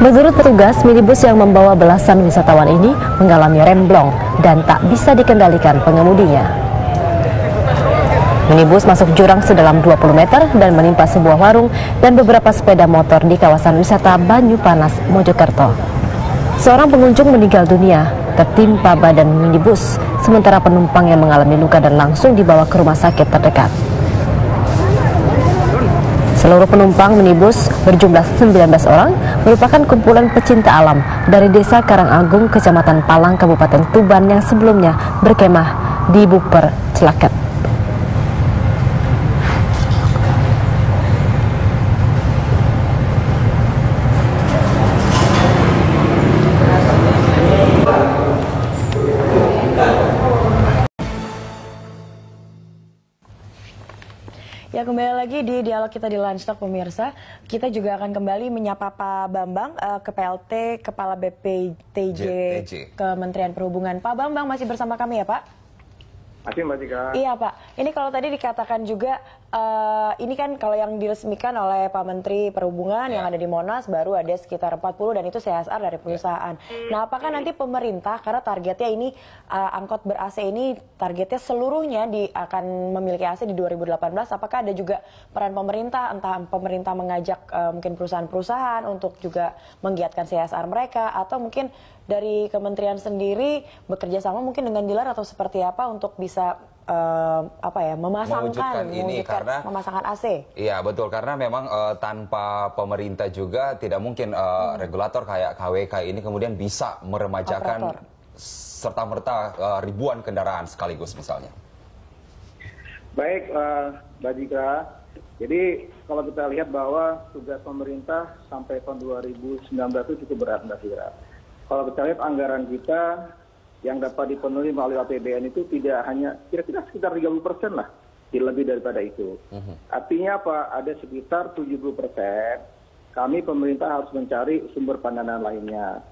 Menurut petugas, minibus yang membawa belasan wisatawan ini mengalami remblong dan tak bisa dikendalikan pengemudinya. Minibus masuk jurang sedalam 20 meter dan menimpa sebuah warung dan beberapa sepeda motor di kawasan wisata Banyu Panas, Mojokerto. Seorang pengunjung meninggal dunia tertimpa badan minibus, sementara penumpang yang mengalami luka dan langsung dibawa ke rumah sakit terdekat. Seluruh penumpang minibus berjumlah 19 orang merupakan kumpulan pecinta alam dari Desa Karangagung, Kecamatan Palang, Kabupaten Tuban yang sebelumnya berkemah di Buper Celaket. Ya, kembali lagi di dialog kita di Lunch Talk, pemirsa. Kita juga akan kembali menyapa Pak Bambang, ke PLT, Kepala BPTJ Kementerian Perhubungan. Pak Bambang masih bersama kami ya, Pak? Masih, Mbak Tika. Iya, Pak. Ini kalau tadi dikatakan juga, ini kan kalau yang diresmikan oleh Pak Menteri Perhubungan yang ada di Monas, baru ada sekitar 40 dan itu CSR dari perusahaan. Nah, apakah nanti pemerintah, karena targetnya ini, angkot ber-AC ini targetnya seluruhnya akan memiliki AC di 2018, apakah ada juga peran pemerintah, entah pemerintah mengajak mungkin perusahaan-perusahaan untuk juga menggiatkan CSR mereka, atau mungkin dari kementerian sendiri bekerja sama mungkin dengan dealer atau seperti apa untuk bisa memasangkan AC. Iya betul, karena memang tanpa pemerintah juga tidak mungkin regulator kayak KWK ini kemudian bisa meremajakan serta-merta ribuan kendaraan sekaligus misalnya. Baik, Mbak Jika. Jadi kalau kita lihat bahwa tugas pemerintah sampai tahun 2019 itu cukup berat, Mbak Jika. Kalau kita lihat anggaran kita yang dapat dipenuhi melalui APBN itu tidak hanya kira-kira sekitar 30% lah, lebih daripada itu. Artinya apa? Ada sekitar 70% kami pemerintah harus mencari sumber pendanaan lainnya.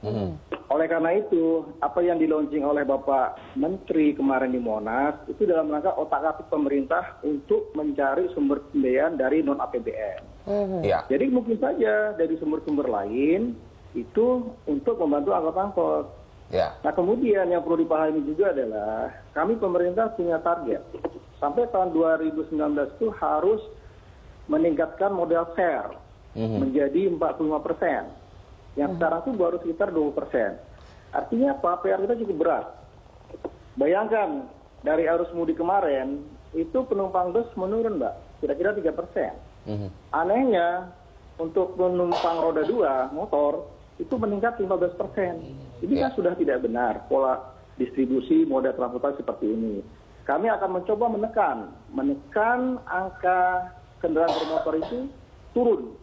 Oleh karena itu, apa yang di-launching oleh Bapak Menteri kemarin di Monas itu dalam rangka otak-atik pemerintah untuk mencari sumber pembiayaan dari non-APBN. Jadi mungkin saja dari sumber-sumber lain itu untuk membantu angkot-angkot. Nah kemudian yang perlu dipahami juga adalah kami pemerintah punya target sampai tahun 2019 itu harus meningkatkan modal share menjadi 45%. Yang sekarang itu baru sekitar 20%. Artinya apa? PR kita cukup berat. Bayangkan dari arus mudik kemarin itu penumpang bus menurun, Mbak, kira-kira 3%. Anehnya untuk penumpang roda 2 motor itu meningkat 15%. Ini kan sudah tidak benar pola distribusi moda transportasi seperti ini. Kami akan mencoba menekan angka kendaraan bermotor itu turun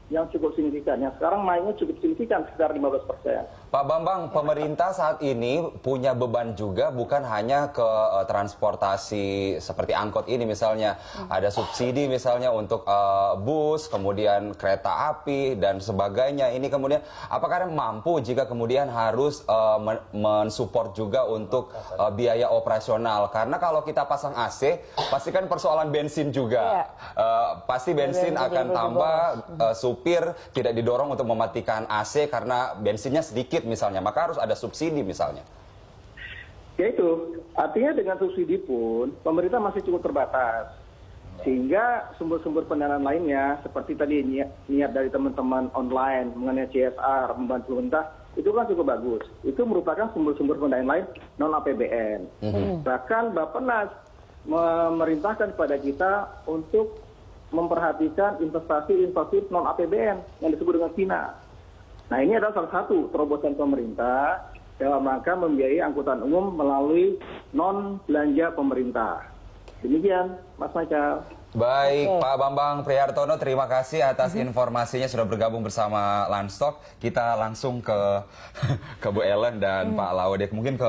yang cukup signifikan. Yang sekarang mainnya cukup signifikan, sekitar 15%. Pak Bambang, pemerintah saat ini punya beban juga bukan hanya ke transportasi seperti angkot ini misalnya. Ada subsidi misalnya untuk bus, kemudian kereta api dan sebagainya. Ini kemudian apakah mampu jika kemudian harus mensupport juga untuk biaya operasional? Karena kalau kita pasang AC, pasti kan persoalan bensin juga. Pasti bensin akan tambah, supir tidak didorong untuk mematikan AC karena bensinnya sedikit misalnya, maka harus ada subsidi misalnya. Ya itu, artinya dengan subsidi pun pemerintah masih cukup terbatas. Sehingga sumber-sumber pendanaan lainnya seperti tadi niat dari teman-teman online mengenai CSR, membantu pemerintah, itu kan cukup bagus. Itu merupakan sumber-sumber pendanaan lain non-APBN. Bahkan Bappenas memerintahkan kepada kita untuk memperhatikan investasi non-APBN yang disebut dengan SINA. Nah ini adalah salah satu terobosan pemerintah dalam rangka membiayai angkutan umum melalui non-belanja pemerintah. Demikian, Mas Michael. Baik, Pak Bambang Prihartono, terima kasih atas informasinya sudah bergabung bersama Lunch Talk. Kita langsung ke Bu Ellen dan Pak Laude. Mungkin ke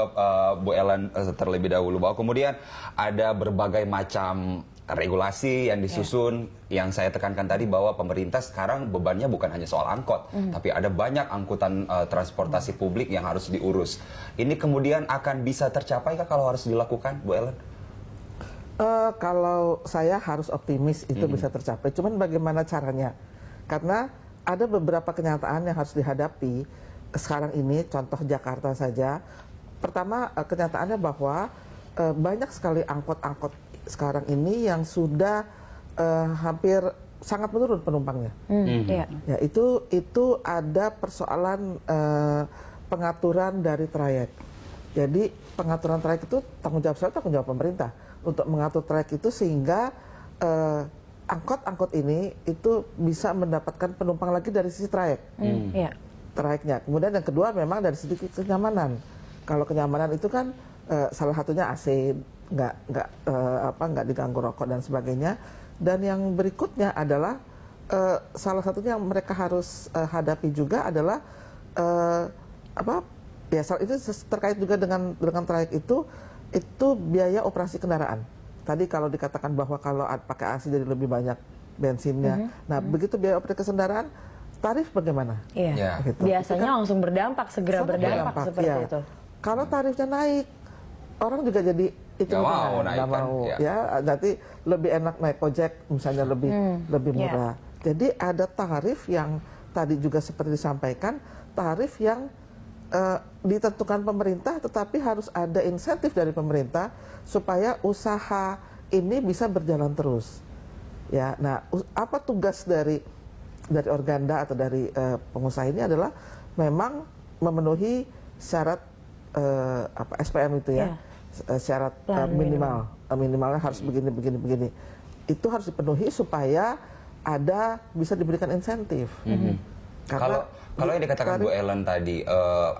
Bu Ellen terlebih dahulu. Bahwa kemudian ada berbagai macam regulasi yang disusun, yang saya tekankan tadi bahwa pemerintah sekarang bebannya bukan hanya soal angkot, tapi ada banyak angkutan transportasi publik yang harus diurus. Ini kemudian akan bisa tercapai kah kalau harus dilakukan, Bu Ellen? Kalau saya harus optimis itu bisa tercapai. Cuman bagaimana caranya? Karena ada beberapa kenyataan yang harus dihadapi sekarang ini. Contoh Jakarta saja. Pertama, kenyataannya bahwa banyak sekali angkot-angkot sekarang ini yang sudah hampir sangat menurun penumpangnya. Ya, itu ada persoalan pengaturan dari trayek. Jadi pengaturan trayek itu tanggung jawab pemerintah untuk mengatur trayek itu sehingga angkot-angkot ini itu bisa mendapatkan penumpang lagi dari sisi trayek, trayeknya. Kemudian yang kedua memang dari segi kenyamanan. Kalau kenyamanan itu kan salah satunya AC, nggak diganggu rokok dan sebagainya. Dan yang berikutnya adalah salah satunya yang mereka harus hadapi juga adalah itu terkait juga dengan trayek itu biaya operasi kendaraan. Tadi kalau dikatakan bahwa kalau pakai AC jadi lebih banyak bensinnya. Nah, begitu biaya operasi kendaraan, tarif bagaimana? Iya. Gitu. Biasanya langsung berdampak, segera berdampak seperti itu. Kalau tarifnya naik, orang juga jadi nggak mau, ya nanti lebih enak naik ojek misalnya lebih murah. Jadi ada tarif yang tadi juga seperti disampaikan, tarif yang ditentukan pemerintah, tetapi harus ada insentif dari pemerintah supaya usaha ini bisa berjalan terus. Ya, nah apa tugas dari Organda atau dari pengusaha ini adalah memang memenuhi syarat SPM itu ya, syarat minimalnya harus begini. Itu harus dipenuhi supaya bisa diberikan insentif. Kalau yang dikatakan Bu Ellen tadi,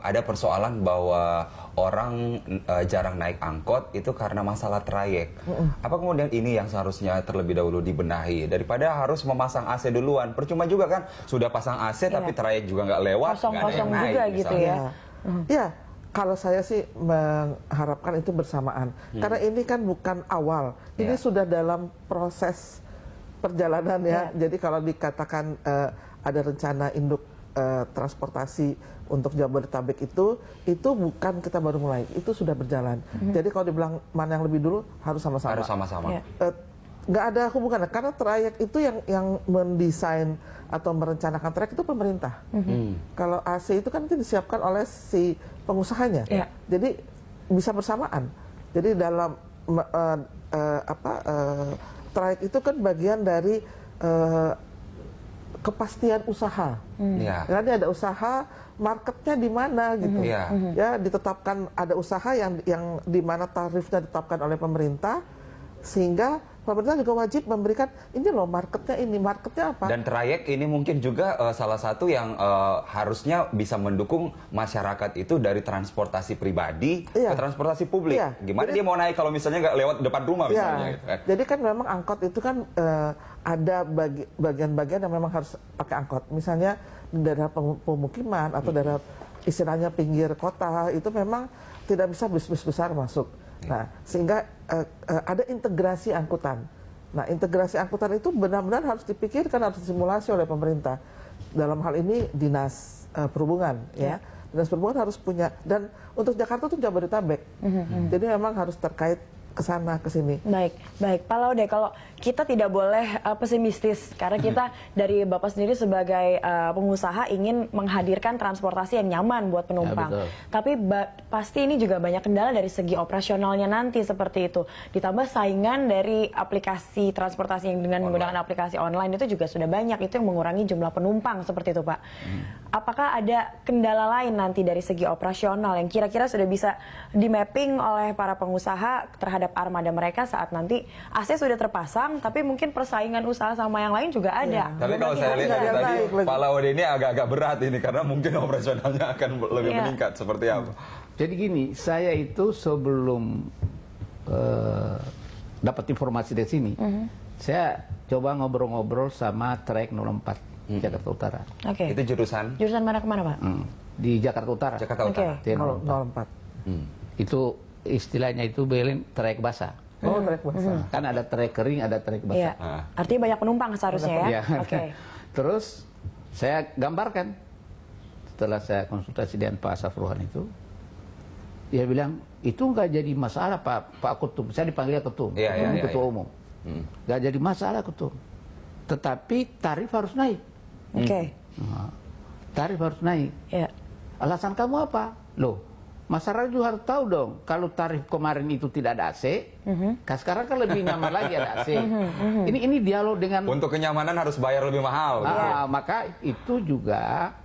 ada persoalan bahwa orang jarang naik angkot itu karena masalah trayek. Apa kemudian ini yang seharusnya terlebih dahulu dibenahi daripada harus memasang AC duluan? Percuma juga kan, sudah pasang AC tapi trayek juga nggak lewat, nggak ada yang naik juga gitu ya. Ya, kalau saya sih mengharapkan itu bersamaan. Karena ini kan bukan awal, ini sudah dalam proses perjalanan ya. Jadi kalau dikatakan ada rencana induk transportasi untuk Jabodetabek itu bukan kita baru mulai, itu sudah berjalan. Jadi kalau dibilang mana yang lebih dulu, harus sama-sama. Harus sama-sama. Nggak ada hubungannya, karena trayek itu yang mendesain atau merencanakan trayek itu pemerintah. Kalau AC itu kan itu disiapkan oleh si pengusahanya. Jadi bisa bersamaan. Jadi dalam trayek itu kan bagian dari kepastian usaha. Nanti ada usaha, marketnya di mana gitu. Ya, ditetapkan ada usaha yang di mana tarifnya ditetapkan oleh pemerintah, sehingga pemerintah juga wajib memberikan ini loh marketnya apa. Dan trayek ini mungkin juga salah satu yang harusnya bisa mendukung masyarakat itu dari transportasi pribadi ke transportasi publik. Gimana dia mau naik kalau misalnya nggak lewat depan rumah misalnya? Gitu. Jadi kan memang angkot itu kan ada bagian-bagian yang memang harus pakai angkot. Misalnya di daerah pemukiman atau daerah istilahnya pinggir kota itu memang tidak bisa bis-bis besar masuk. Nah, sehingga ada integrasi angkutan. Nah, integrasi angkutan itu benar-benar harus dipikirkan, harus disimulasi oleh pemerintah. Dalam hal ini Dinas Perhubungan, ya. Dinas Perhubungan harus punya, dan untuk Jakarta itu Jabodetabek. Jadi memang harus terkait ke sana ke sini. Baik Pak Laude, kalau kita tidak boleh pesimistis karena kita dari Bapak sendiri sebagai pengusaha ingin menghadirkan transportasi yang nyaman buat penumpang. Tapi pasti ini juga banyak kendala dari segi operasionalnya nanti seperti itu. Ditambah saingan dari aplikasi transportasi yang dengan menggunakan aplikasi online itu juga sudah banyak, itu yang mengurangi jumlah penumpang seperti itu, Pak. Apakah ada kendala lain nanti dari segi operasional yang kira-kira sudah bisa di-mapping oleh para pengusaha terhadap armada mereka saat nanti AC sudah terpasang, tapi mungkin persaingan usaha sama yang lain juga ada. Tapi kalau saya lihat tadi Pak Laude ini agak-agak berat ini karena mungkin operasionalnya akan lebih meningkat. Seperti apa? Jadi gini, saya itu sebelum dapat informasi dari sini, saya coba ngobrol-ngobrol sama Trayek 04 Jakarta Utara. Itu jurusan? Jurusan mana kemana, Pak? Di Jakarta Utara. Jakarta Utara. 04. Itu istilahnya itu Belin trayek basah. Trayek basah. Kan ada trayek kering, ada trayek basah. Artinya banyak penumpang seharusnya ya. Terus saya gambarkan setelah saya konsultasi dengan Pak Safruhan itu, dia bilang itu nggak jadi masalah Pak Ketum. Saya dipanggilnya Ketum, Ketua Umum. Nggak jadi masalah Ketum. Tetapi tarif harus naik. Nah, tarif harus naik. Ya. Alasan kamu apa? Loh, masyarakat juga harus tahu dong, kalau tarif kemarin itu tidak ada AC, kan sekarang kan lebih nyaman lagi ada AC. Ini dialog dengan... Untuk kenyamanan harus bayar lebih mahal. Gitu. Maka itu juga,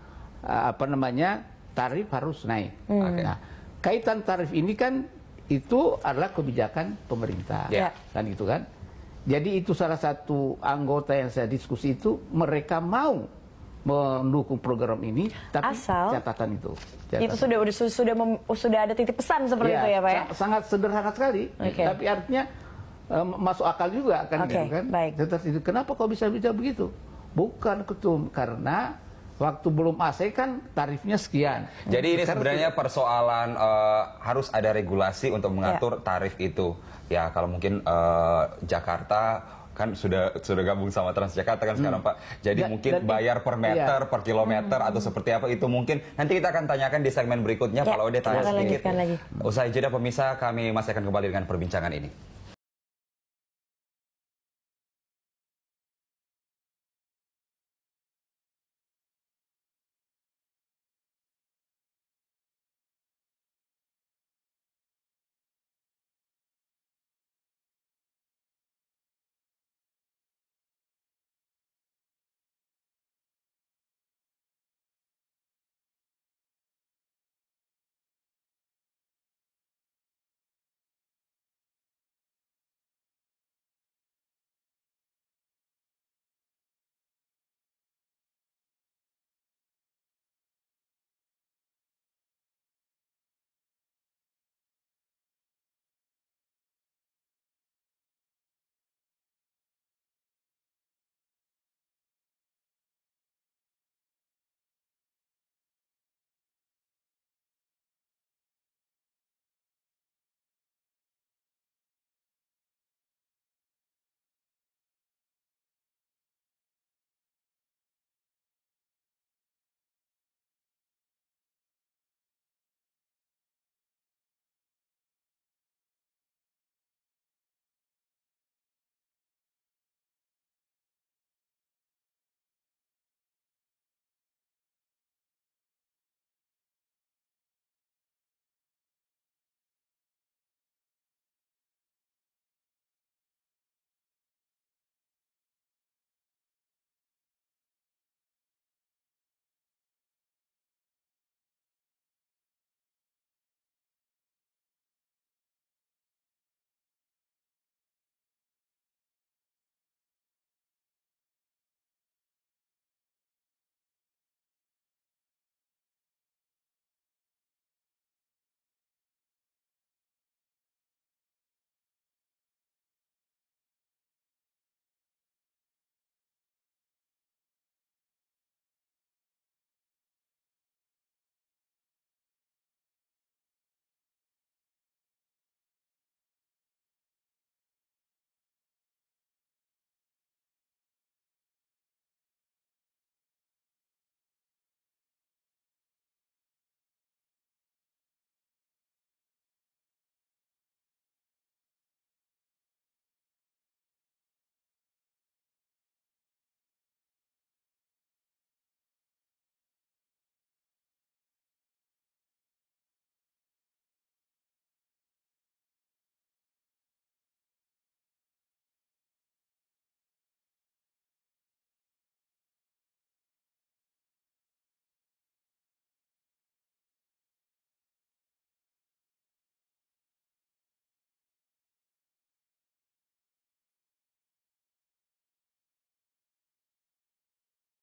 tarif harus naik. Nah, kaitan tarif ini kan, itu adalah kebijakan pemerintah. Kan itu kan. Jadi itu salah satu anggota yang saya diskusi itu, mereka mau mendukung program ini, tapi asal catatan itu. Itu sudah ada titik pesan seperti itu ya Pak ya? Sangat sederhana sekali, tapi artinya masuk akal juga kan, gitu kan? Baik. Tetapi kenapa kok bisa begitu? Bukan Ketum, karena waktu belum AC kan tarifnya sekian. Jadi ini sebenarnya persoalan harus ada regulasi untuk mengatur tarif itu. Ya kalau mungkin Jakarta kan sudah gabung sama Transjakarta kan sekarang Pak. Jadi mungkin bayar per meter, per kilometer atau seperti apa itu mungkin nanti kita akan tanyakan di segmen berikutnya. Kalau udah tanya sedikit. Usai jeda pemirsa, kami masih akan kembali dengan perbincangan ini.